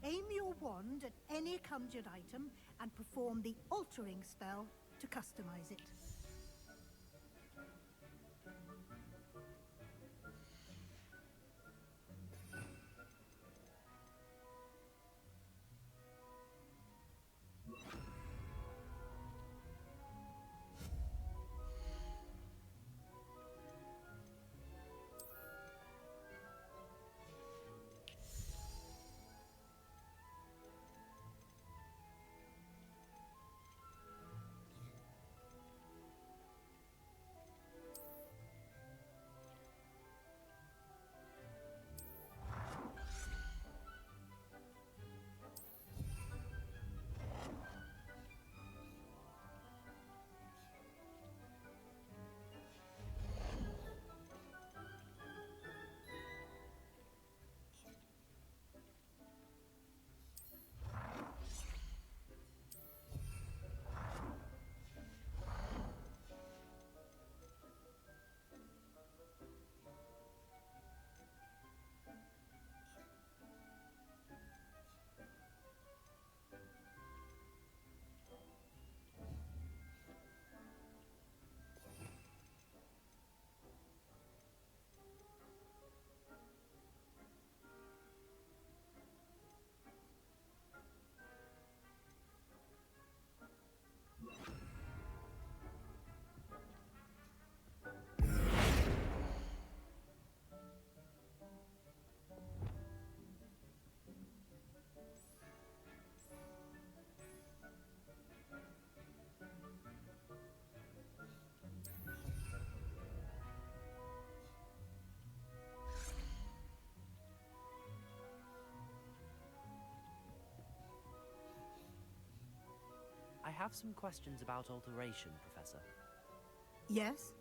Aim your wand at any conjured item and perform the altering spell to customize it. I have some questions about alteration, Professor. Yes?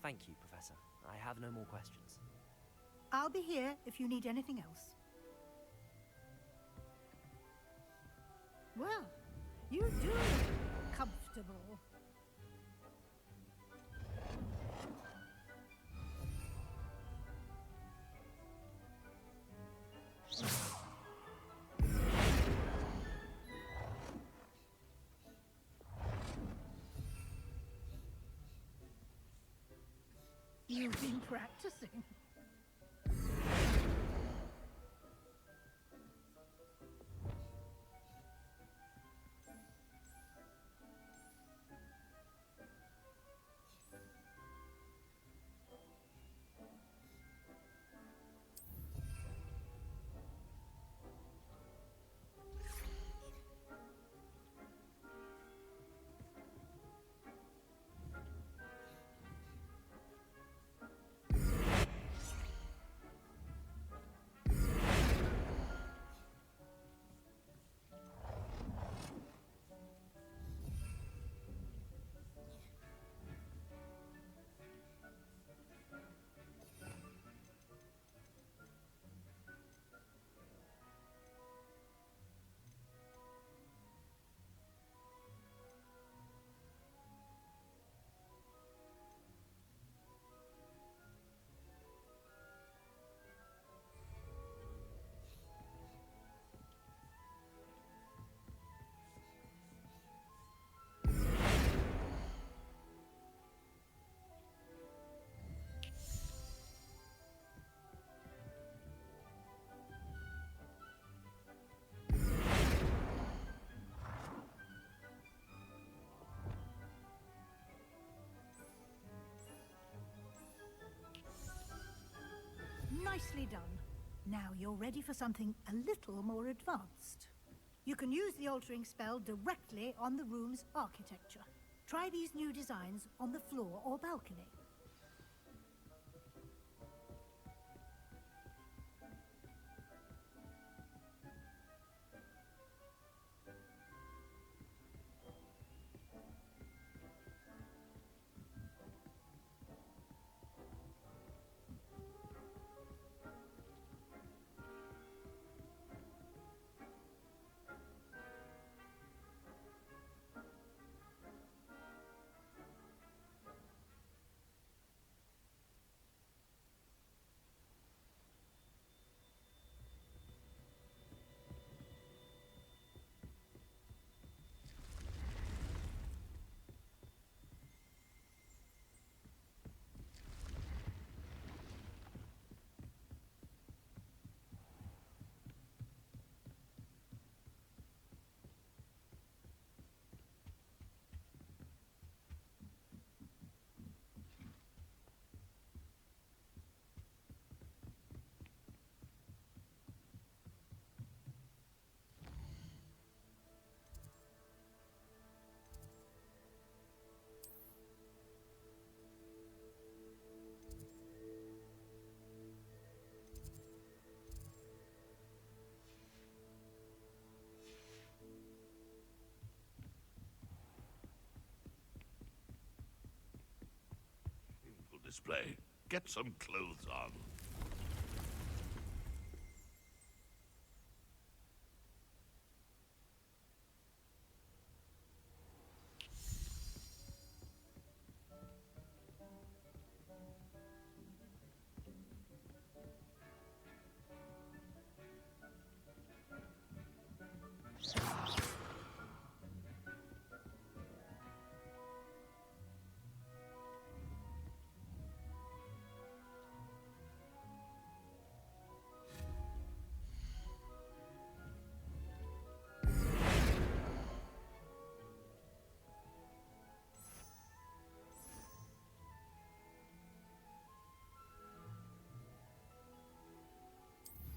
Thank you, Professor. I have no more questions. I'll be here if you need anything else. Well, you do look comfortable. You've been practicing. Nicely done. Now you're ready for something a little more advanced. You can use the altering spell directly on the room's architecture. Try these new designs on the floor or balcony. display. Get some clothes on.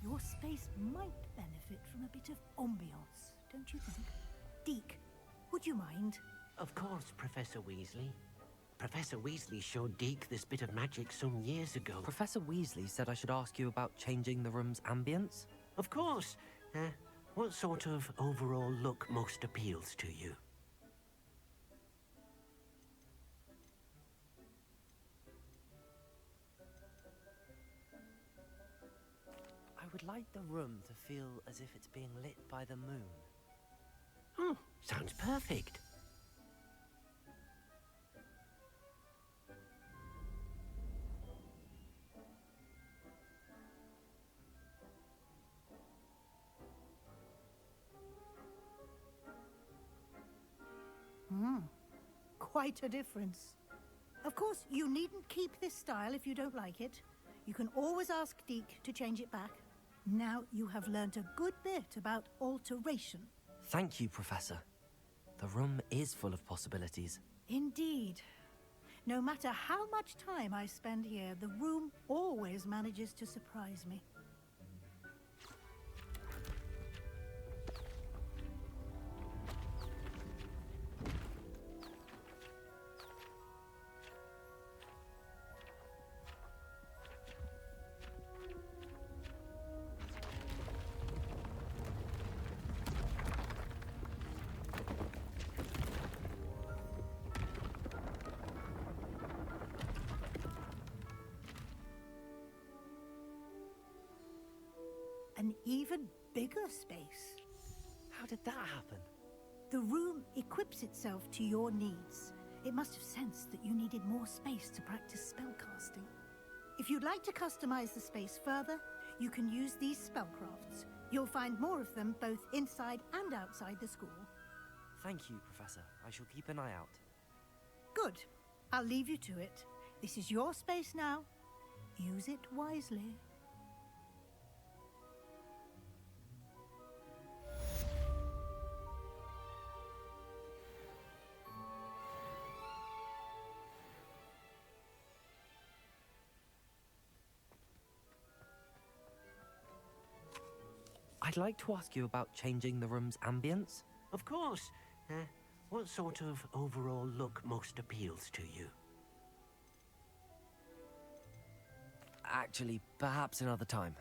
Your space might benefit from a bit of ambiance, don't you think? Deke, would you mind? Of course, Professor Weasley. Professor Weasley showed Deke this bit of magic some years ago. Professor Weasley said I should ask you about changing the room's ambience? Of course. What sort of overall look most appeals to you? I would like the room to feel as if it's being lit by the moon. Oh, sounds perfect. Quite a difference. Of course, you needn't keep this style if you don't like it. You can always ask Deke to change it back. Now you have learnt a good bit about alteration. Thank you, Professor. The room is full of possibilities. Indeed. No matter how much time I spend here, the room always manages to surprise me. An even bigger space. How did that happen? The room equips itself to your needs. It must have sensed that you needed more space to practice spellcasting. If you'd like to customize the space further, you can use these spellcrafts. You'll find more of them both inside and outside the school. Thank you, Professor. I shall keep an eye out. Good. I'll leave you to it. This is your space now. Use it wisely. I'd like to ask you about changing the room's ambience. Of course. What sort of overall look most appeals to you? Actually, perhaps another time.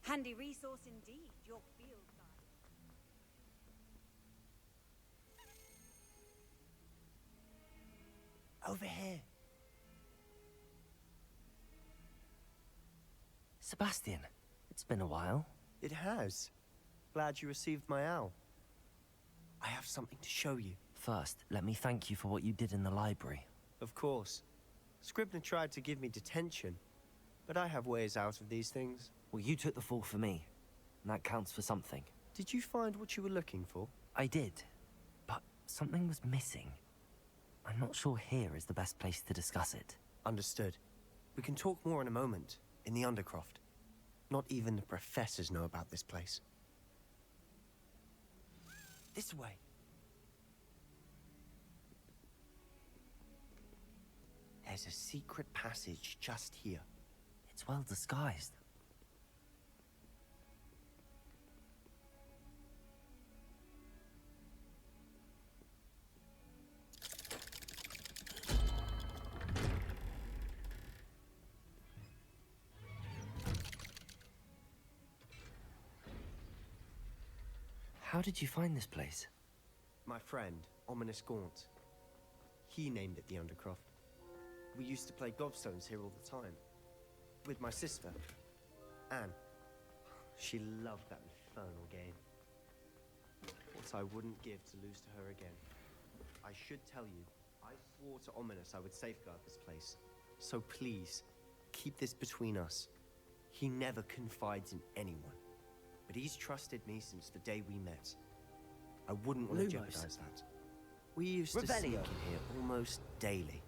Handy resource indeed, your field guide. Over here. Sebastian, it's been a while. It has. Glad you received my owl. I have something to show you. First, let me thank you for what you did in the library. Of course. Scribner tried to give me detention, but I have ways out of these things. Well, you took the fall for me, and that counts for something. Did you find what you were looking for? I did, but something was missing. I'm not sure here is the best place to discuss it. Understood. We can talk more in a moment, in the Undercroft. Not even the professors know about this place. This way. There's a secret passage just here. It's well disguised. How did you find this place? My friend, Ominous Gaunt. He named it the Undercroft. We used to play gobstones here all the time. With my sister, Anne. She loved that infernal game. What I wouldn't give to lose to her again. I should tell you, I swore to Ominous I would safeguard this place. So please, keep this between us. He never confides in anyone. But he's trusted me since the day we met. I wouldn't want to jeopardize that. We used to sneak in here almost daily.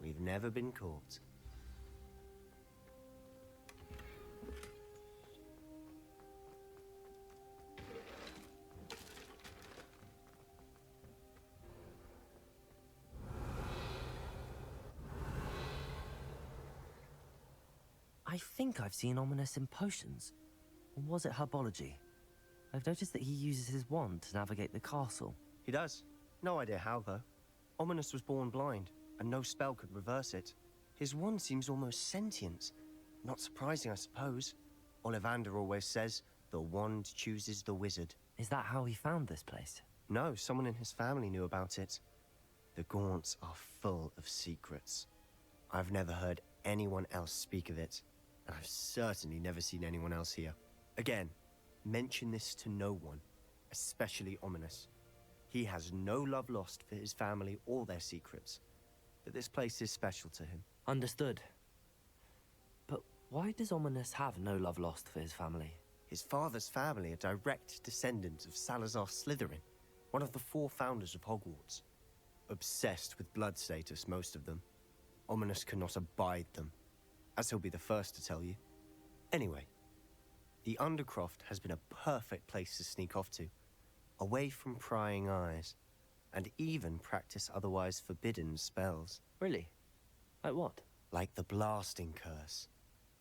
We've never been caught. I think I've seen Ominous in potions. Or was it herbology? I've noticed that he uses his wand to navigate the castle. He does. No idea how, though. Ominous was born blind, and no spell could reverse it. His wand seems almost sentient. Not surprising, I suppose. Ollivander always says, the wand chooses the wizard. Is that how he found this place? No, someone in his family knew about it. The Gaunts are full of secrets. I've never heard anyone else speak of it, and I've certainly never seen anyone else here. Again, mention this to no one, especially Ominous. He has no love lost for his family or their secrets, but this place is special to him. Understood. But why does Ominous have no love lost for his family? His father's family are direct descendants of Salazar Slytherin, one of the 4 founders of Hogwarts. Obsessed with blood status, most of them. Ominous cannot abide them, as he'll be the first to tell you. Anyway, the Undercroft has been a perfect place to sneak off to, away from prying eyes, and even practice otherwise forbidden spells. Really? Like what? Like the Blasting Curse.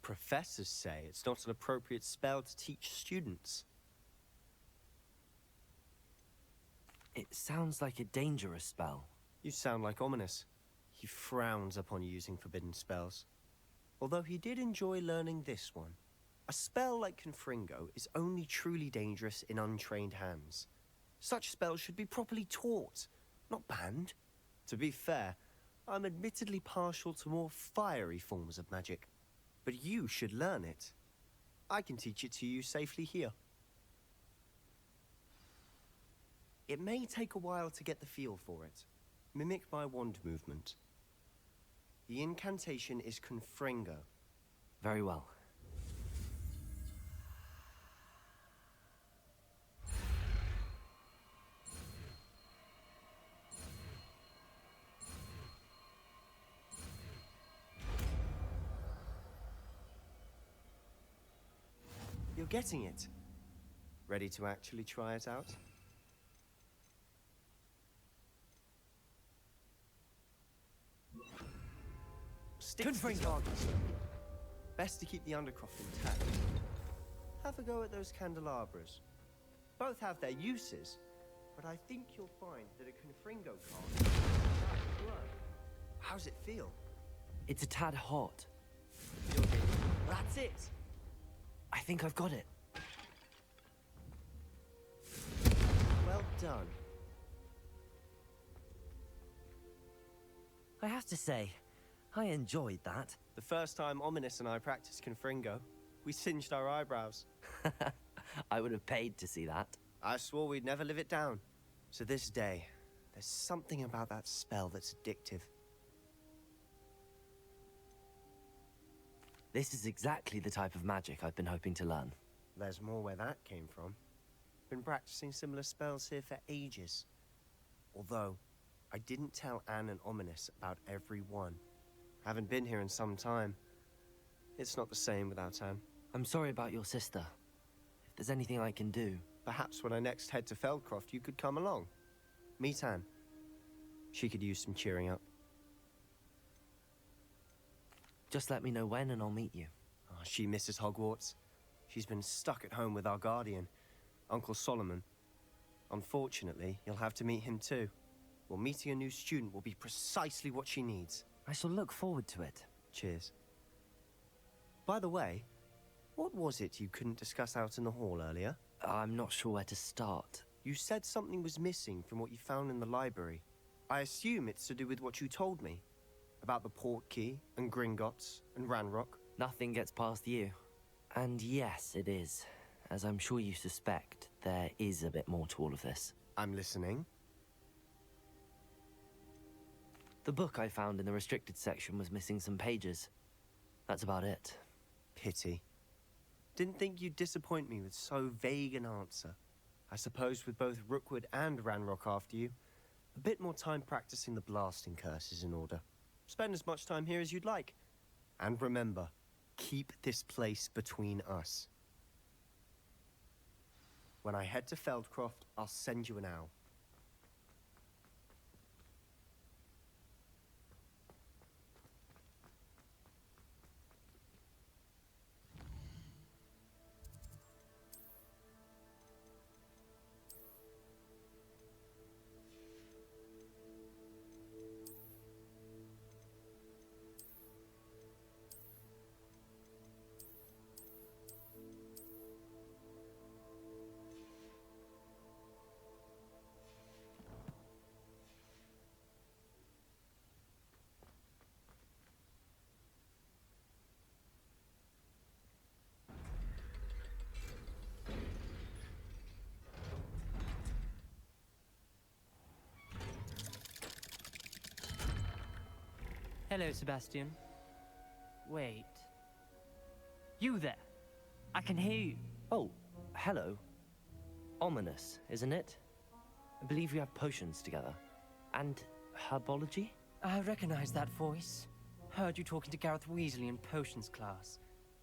Professors say it's not an appropriate spell to teach students. It sounds like a dangerous spell. You sound like Ominous. He frowns upon using forbidden spells. Although he did enjoy learning this one. A spell like Confringo is only truly dangerous in untrained hands. Such spells should be properly taught, not banned. To be fair, I'm admittedly partial to more fiery forms of magic. But you should learn it. I can teach it to you safely here. It may take a while to get the feel for it. Mimic my wand movement. The incantation is Confringo. Very well. You're getting it. Ready to actually try it out? Stick to the target. Best to keep the Undercroft intact. Have a go at those candelabras. Both have their uses, but I think you'll find that a Confringo card might work. How's it feel? It's a tad hot. You're getting... That's it! I think I've got it. Well done. I have to say, I enjoyed that. The first time Ominous and I practiced Confringo, we singed our eyebrows. I would have paid to see that. I swore we'd never live it down. To this day, there's something about that spell that's addictive. This is exactly the type of magic I've been hoping to learn. There's more where that came from. Been practicing similar spells here for ages. Although, I didn't tell Anne and Ominous about every one. Haven't been here in some time. It's not the same without Anne. I'm sorry about your sister. If there's anything I can do... Perhaps when I next head to Feldcroft, you could come along. Meet Anne. She could use some cheering up. Just let me know when and I'll meet you. Oh, she misses Hogwarts. She's been stuck at home with our guardian, Uncle Solomon. Unfortunately, you'll have to meet him too. Well, meeting a new student will be precisely what she needs. I shall look forward to it. Cheers. By the way, what was it you couldn't discuss out in the hall earlier? I'm not sure where to start. You said something was missing from what you found in the library. I assume it's to do with what you told me. About the Portkey, and Gringotts, and Ranrock. Nothing gets past you. And yes, it is. As I'm sure you suspect, there is a bit more to all of this. I'm listening. The book I found in the restricted section was missing some pages. That's about it. Pity. Didn't think you'd disappoint me with so vague an answer. I suppose with both Rookwood and Ranrock after you, a bit more time practicing the blasting curse is in order. Spend as much time here as you'd like. And remember, keep this place between us. When I head to Feldcroft, I'll send you an owl. Hello, Sebastian. Wait. You there? I can hear you. Oh, hello. Ominous, isn't it? I believe we have potions together. And herbology? I recognize that voice. Heard you talking to Gareth Weasley in potions class.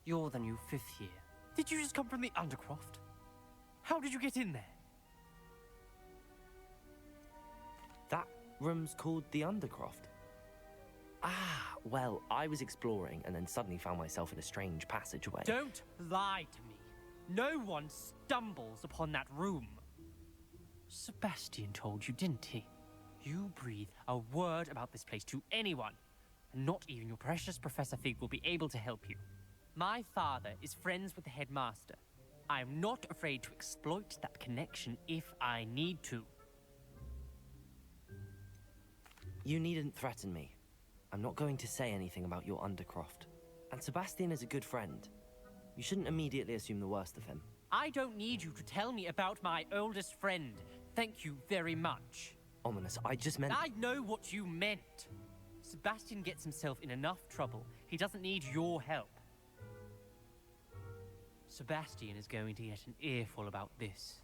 You're the new 5th year. Did you just come from the Undercroft? How did you get in there? That room's called the Undercroft. Ah, well, I was exploring and then suddenly found myself in a strange passageway. Don't lie to me. No one stumbles upon that room. Sebastian told you, didn't he? You breathe a word about this place to anyone, and not even your precious Professor Fig will be able to help you. My father is friends with the headmaster. I am not afraid to exploit that connection if I need to. You needn't threaten me. I'm not going to say anything about your Undercroft. And Sebastian is a good friend. You shouldn't immediately assume the worst of him. I don't need you to tell me about my oldest friend. Thank you very much. Ominous, I just meant... I know what you meant. Sebastian gets himself in enough trouble. He doesn't need your help. Sebastian is going to get an earful about this.